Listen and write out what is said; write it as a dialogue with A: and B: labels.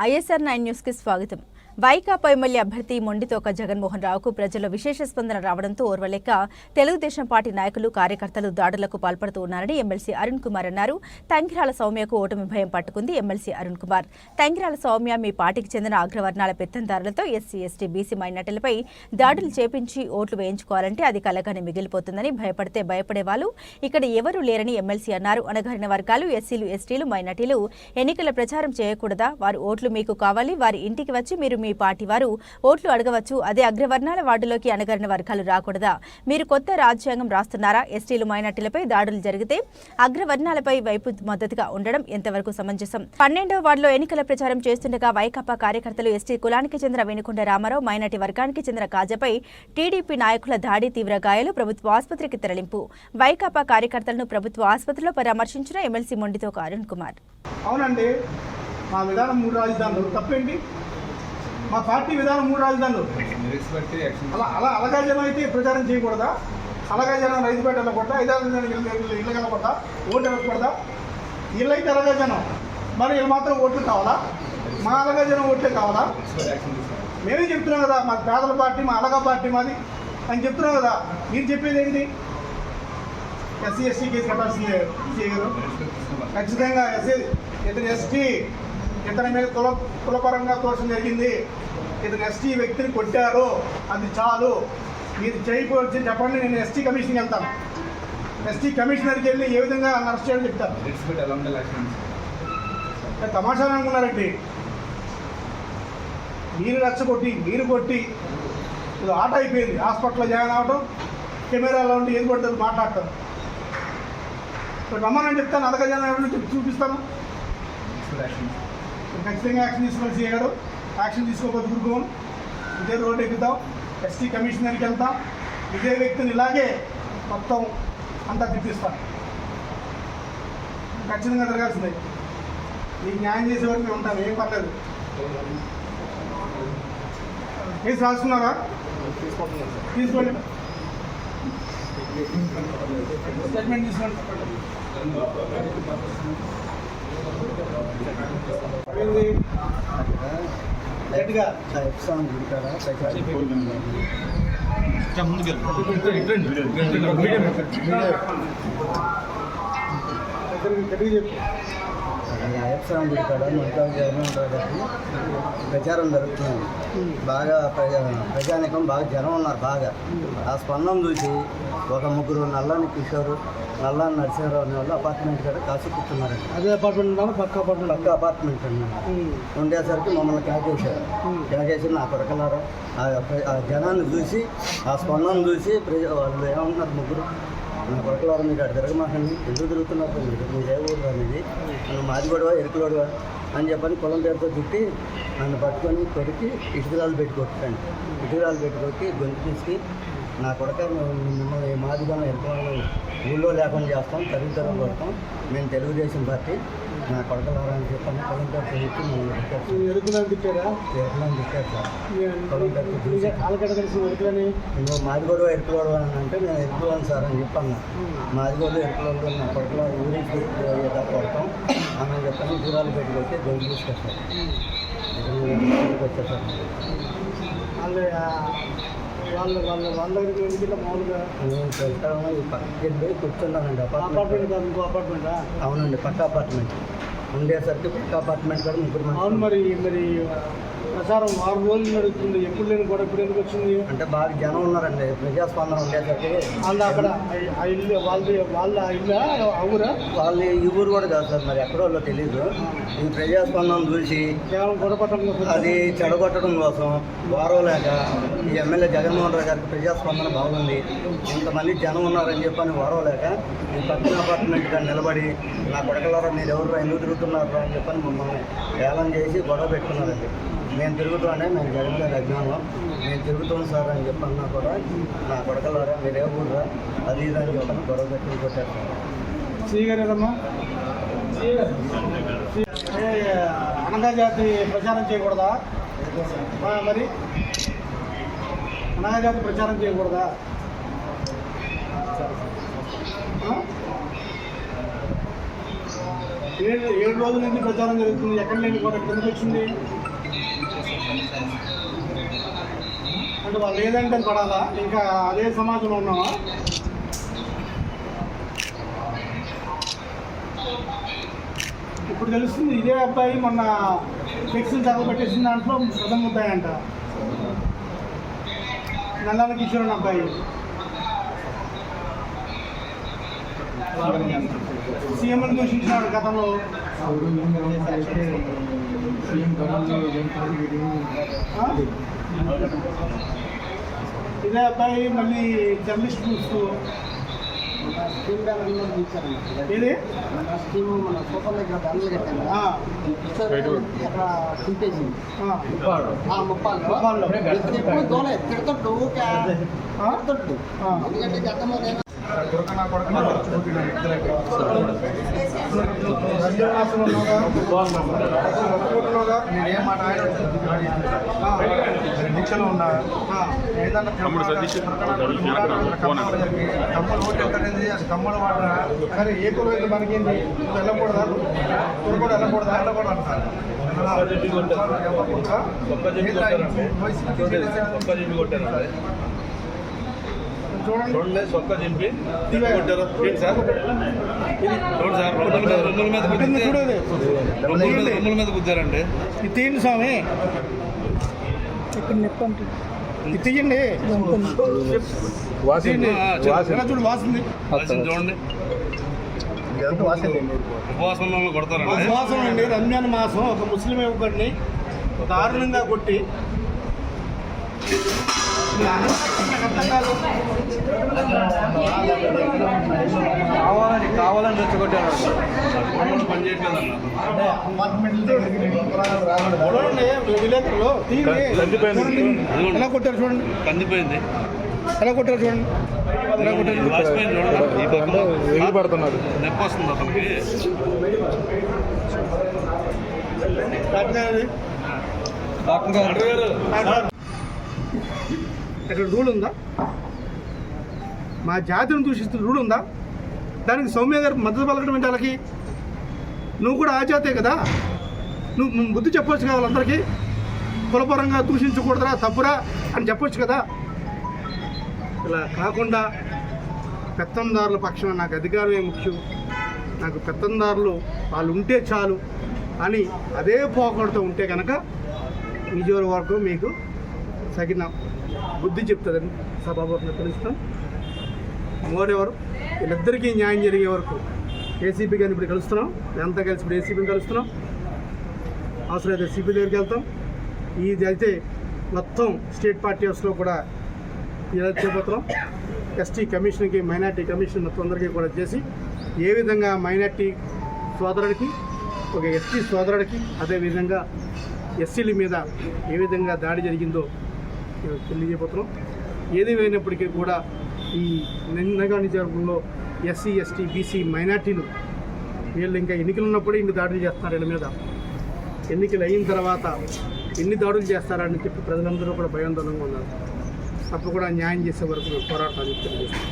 A: ISR 9 news కి స్వాగతం. Vaikapa MLA అభ్యర్థి మొండితోక జగన్మోహన్ రావుకు ప్రజల్లో విశేష స్పందన రావడంతో ఓర్వలేక తెలుగుదేశం పార్టీ నాయకులు కార్యకర్తలు దాడులకు పాల్పడుతూ ఉన్నారని ఎమ్మెల్సీ అరుణ్ కుమార్ అన్నారు. తంగిరాల సౌమ్యకు ఓటమి భయం పట్టుకుంది. ఎమ్మెల్సీ అరుణ్ కుమార్, తంగిరాల సౌమ్య మీ పార్టీకి చెందిన అగ్రవర్ణాల పెత్తందారులతో ఎస్సీ ఎస్టీ బీసీ మైనార్టీలపై దాడులు చేపించి ఓట్లు వేయించుకోవాలంటే అది కలగానే మిగిలిపోతుందని భయపడితే భయపడేవాళ్ళు ఇక్కడ ఎవరూ లేరని ఎమ్మెల్సీ అన్నారు. అణగారిన వర్గాలు ఎస్సీలు ఎస్టీలు మైనార్టీలు ఎన్నికల ప్రచారం చేయకూడదా? వారు ఓట్లు మీకు కావాలి, వారి ఇంటికి వచ్చి మీరు మీ పార్టీ వారు ఓట్లు అడగవచ్చు. అదే అగ్రవర్ణాల వార్డులోకి అణగారిన వర్గాలు రాకూడదా? మీరు కొత్త రాజ్యాంగం రాస్తున్నారా? ఎస్టీలు మైనార్టీలపై దాడులు జరిగితే అగ్రవర్ణాలపై వైపు మద్దతుగా ఉండడం ఎంతవరకు సమంజసం? 12వ వార్డులో ఎన్నికల ప్రచారం చేస్తుండగా వైకాపా కార్యకర్తలు ఎస్టీ కులానికి చెందిన వెనుకొండ రామారావు, మైనార్టీ వర్గానికి చెందిన కాజపై టీడీపీ నాయకుల దాడి, తీవ్ర గాయాలు, ప్రభుత్వ ఆసుపత్రికి తరలింపు. వైకాపా కార్యకర్తలను ప్రభుత్వ ఆసుపత్రిలో పరామర్శించిన ఎమ్మెల్సీ మొండితోక అరుణ్ కుమార్.
B: అవునండి, మా విధానం 3 రాజధానులు తప్పేంటి? మా పార్టీ విధానం 3 రాజధానులు. అలాగా జనం అయితే ప్రచారం చేయకూడదా? అలాగా జనం రైతుపేట వెళ్ళకూడదా? 5 ఇళ్ళు వెళ్ళకూడదా? ఓటు వెళ్ళకూడదా? వీళ్ళైతే అలాగా జనం, మరి వీళ్ళు మాత్రం ఓట్లు కావాలా? మా అలాగా జనం ఓట్లే కావాలా? మేమే చెప్తున్నాం కదా, మా పేదల పార్టీ, మా అలాగా పార్టీ మాది అని చెప్తున్నాం కదా. మీరు చెప్పేది ఏంటి? ఎస్సీ ఎస్టీ కేసు కట్టాల్సిందే చేయగలరు ఖచ్చితంగా. ఇతను ఎస్టీ, ఇతని మీద కులపరంగా దోషం జరిగింది, ఇతను ఎస్టీ వ్యక్తిని కొట్టారు, అది చాలు. మీరు చేయకపోవచ్చు చెప్పండి, నేను ఎస్టీ కమిషన్కి వెళ్తాను. ఎస్టీ కమిషనర్కి వెళ్ళి ఏ విధంగా అరెస్ట్ చేయడం చెప్తాను. తమాషా అనుకున్నారండి, మీరు రెచ్చగొట్టి మీరు కొట్టి ఇది ఆట అయిపోయింది. హాస్పిటల్లో జాయిన్ అవ్వడం, కెమెరాలో ఉండి ఏది కొడుతుంది మాట్లాడటం. రమ్మని చెప్తాను, అలాగే జనం చూపిస్తాను. ఖచ్చితంగా యాక్షన్ తీసుకోవాలి. చేయగలరు, యాక్షన్ తీసుకోకపోతే ఊరుకోం. ఇదే రోడ్డు ఎక్కుతాం, ఎస్టీ కమిషనర్కి వెళ్తాం, ఇదే వ్యక్తిని ఇలాగే మొత్తం అంతా తిప్పిస్తాం. ఖచ్చితంగా జరగాల్సిందే. మీకు న్యాయం చేసే వరకు మేము ఉంటాం, ఏం పర్లేదు. కేసు రాసుకున్నారా? తీసుకోండి, స్టేట్మెంట్ తీసుకోండి.
C: అయ్యప్పస్వామి గుడి కాడ మొత్తం ప్రచారం జరుగుతుంది. బాగా ప్రజానికం బాగా జనం ఉన్నారు. బాగా ఆ స్పందన చూసి ఒక 3 నల్లని కిషోర్, నల్లని నరసింహరావు అనే వాళ్ళు అపార్ట్మెంట్ కాడ కాసు కూర్చున్నారండి.
B: అదే అపార్ట్మెంట్ పక్క
C: అపార్ట్మెంట్ అండి. ఉండేసరికి మమ్మల్ని క్యాకేసి నా కొరకలారా ఆ జనాన్ని చూసి, ఆ స్పందన చూసి వాళ్ళు ఏమంటున్నారు, 3 నా కొరకలారా మీకు అక్కడ తిరగమాకండి, ఎందుకు తిరుగుతున్నారు మీరు ఏ ఊరు అనేది, నన్ను మాది గొడవ ఎరుకులోడవా అని చెప్పని పొలం పేరుతో చుట్టి నన్ను పట్టుకొని కొరికి ఇటుకరాలు పెట్టుకొట్టండి. ఇటుకరాలు పెట్టుకొట్టి గొంతు తీసుకు నా కొడక మిమ్మల్ని మాదిగా ఎరుకులను ఊళ్ళో లేకుండా చేస్తాం, తరం కొడతాం, మేము తెలుగుదేశం పార్టీ, నా కొడకలారా అని చెప్పని పొలం పేరుతో చెప్పి మమ్మల్ని
B: ఎరుకులను తిట్టారా?
C: ఎరుకులను తిట్టారు సార్. పొలం
B: పేరుతో
C: నువ్వు మాది గొడవ ఎరుకులోడు అని అంటే నేను ఎరుకులను సార్ అని చెప్పన్నా. మాది గొడవ ఎరుకులోడు నా కొడకలో ఊరికి కొడతాం అని చెప్పని దూరాలు పెట్టుకొచ్చి గొంతు తీసుకొస్తారు. వచ్చేసారు
B: వాళ్ళ దగ్గరికి మామూలుగా
C: నేను వెళ్తాను. ఈ పక్కకి వెళ్ళి కూర్చున్నానండి.
B: అపార్ట్మెంటా?
C: అవునండి, పక్క అపార్ట్మెంట్. ఉండేసరికి పక్క అపార్ట్మెంట్ కూడా 3 మంది.
B: అవును, మరి ప్రచారం 6 రోజులు నడుస్తుంది, ఎప్పుడు లేని కూడా ఇప్పుడు ఎందుకు వచ్చింది
C: అంటే బాగా జనం ఉన్నారండి. ప్రజాస్పందన ఉండేసరికి
B: వాళ్ళు అక్కడ ఇల్లు వాళ్ళ ఇల్లు ఊరా?
C: వాళ్ళు ఈ ఊరు కూడా కాదు సార్, మరి ఎక్కడో తెలియదు. ఈ ప్రజాస్పందన చూసి అది చెడగొట్టడం కోసం వారవలేక ఈ ఎమ్మెల్యే జగన్మోహన్ రావు గారికి ప్రజాస్పందన బాగుంది, ఇంతమంది జనం ఉన్నారని చెప్పని వారవలేక ఈ పక్కన అపార్ట్మెంట్ కానీ నిలబడి నా కొడకలారా మీరు ఎవరు ఎందుకు తిరుగుతున్నారు అని చెప్పని మమ్మల్ని ఏలం చేసి గొడవ పెట్టుకున్నారండి. మేము తిరుగుతామంటే మేము జగన్ గారి అజ్ఞానం, మేము తిరుగుతాం సార్ అని చెప్పన్నా కూడా నా కొడకలారా మీరు ఏ ఊర్రా అది ఇది అని చెప్పని గొడవ పెట్టుకుని కొట్టారు సార్.
B: శ్రీగారేదమ్మా, అనగా జాతి ప్రచారం చేయకూడదా? మరి అనగా జాతి ప్రచారం చేయకూడదా? 7 రోజుల నుంచి ప్రచారం జరుగుతుంది, ఎక్కడ లేని కూడా ఎందుకు వచ్చింది? అంటే వాళ్ళు ఏదంటే పడాలా, ఇంకా అదే సమాజంలో ఉన్నావా? ఇప్పుడు తెలుస్తుంది ఇదే అబ్బాయి మొన్న ఫ్లెక్స్ని తగలబెట్టేసిన దాంట్లో ప్రథమ ముద్దాయంట. నల్లాల కిషోర్ అబ్బాయి సీఎంని దూషించినాడు గతంలో. ఇదే అబ్బాయి మళ్ళీ జర్నలిస్ట్ చూస్తూ ఇది దీక్షలో ఉన్నా ఏదన్నా కమ్మలు వాడినా సరే ఏ కులం అయితే మనకేంటి వెళ్ళకూడదా, కూడా వెళ్ళకూడదా అంటారు. చూడండి సొక్క చింపి కొట్టారు సార్. చూడండి సార్, రొమ్ముల మీద గుద్దారండి. ఇది తీయండి స్వామి, ఇక్కడ నొప్పి అంటే ఇది తీయండి. చూడు వాసింది చూడండి. ఉపవాసం అండి, రంజాన్ మాసం. ఒక ముస్లిం యువకుడిని దారుణంగా కొట్టి కావాలని రెచ్చగొట్టారు. విలేకరులు ఎలా కొట్టారు చూడండి, కందిపోయింది. ఎలా కొట్టారు చూడండి, ఎలా కొట్టారు పడుతున్నారు. నొప్పి వస్తుంది అతనికి. ఇక్కడ రూల్ ఉందా? మా జాతిని దూషిస్తున్న రూల్ ఉందా? దానికి సౌమ్య గారు మద్దతు పలకడం ఏంటి? వాళ్ళకి నువ్వు కూడా ఆ జాతే కదా, నువ్వు బుద్ధి చెప్పొచ్చు కదా వాళ్ళందరికీ. కులపరంగా దూషించకూడదురా, తప్పురా అని చెప్పొచ్చు కదా. ఇలా కాకుండా పెత్తందారుల పక్షం నాకు అధికారమే ముఖ్యం, నాకు పెత్తందారులు వాళ్ళు ఉంటే చాలు అని అదే పోకడతో ఉంటే కనుక విజయవాడ వరకు మీకు తగిన బుద్ధి చెప్తుందని సభాపతిని పిలుస్తాం. మోరెవరు వీళ్ళిద్దరికీ న్యాయం జరిగే వరకు ఏసీపీ గారిని ఇప్పుడు కలుస్తున్నాం. మేమంతా కలిసి ఇప్పుడు ఏసీపీని కలుస్తున్నాం. అవసరమైతే సిపి దగ్గరికి వెళ్తాం. ఇది అయితే మొత్తం స్టేట్ పార్టీ హౌస్లో కూడా చేపడుతున్నాం. ఎస్టీ కమిషన్కి, మైనార్టీ కమిషన్ మొత్తం అందరికీ కూడా చేసి ఏ విధంగా మైనార్టీ సోదరుడికి, ఒక ఎస్టీ సోదరుడికి, అదేవిధంగా ఎస్సీల మీద ఏ విధంగా దాడి జరిగిందో తెలియజేయబోతున్నాం. ఏదేమైనప్పటికీ కూడా ఈ నిన్నగా నిజంలో ఎస్సీ, ఎస్టీ, బీసీ, మైనార్టీలు వీళ్ళు ఇంకా ఎన్నికలు ఉన్నప్పుడే ఇన్ని దాడులు చేస్తున్నారు. వీళ్ళ మీద ఎన్నికలు అయిన తర్వాత ఎన్ని దాడులు చేస్తారని చెప్పి ప్రజలందరూ కూడా భయాందోళనగా ఉన్నారు. తప్ప కూడా న్యాయం చేసే వరకు పోరాటాన్ని తెలియజేస్తాం.